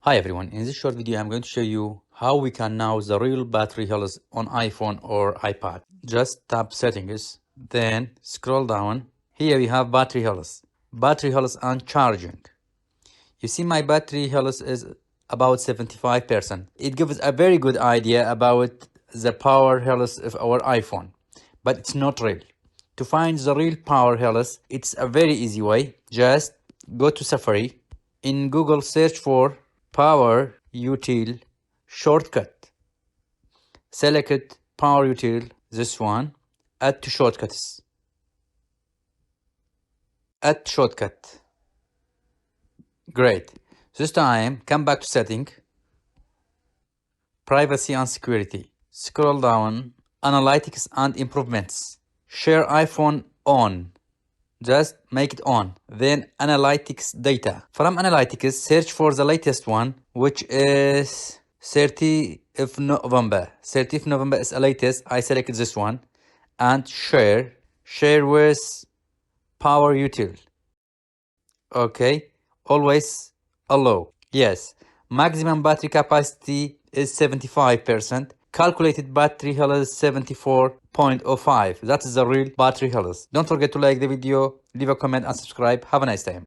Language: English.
Hi everyone, in this short video I'm going to show you how we can know the real battery health on iPhone or iPad. Just tap settings, then scroll down. Here we have battery health and charging. You see my battery health is about 75%. It gives a very good idea about the power health of our iPhone, but it's not real. To find the real power health, it's a very easy way. Just go to Safari. In Google, search for Power Util shortcut. Select Power Util, this one. Add to shortcuts. Add shortcut. Great. This time, come back to setting. Privacy and security. Scroll down. Analytics and improvements. Share iPhone on. Just make it on. Then analytics data. From analytics, search for the latest one, which is 30th of November. 30th of November is the latest. I selected this one. And share. Share with Power Util. Okay. Always allow. Yes. Maximum battery capacity is 75%. Calculated battery health is 74.05. That is the real battery health. Don't forget to like the video, leave a comment and subscribe. Have a nice time.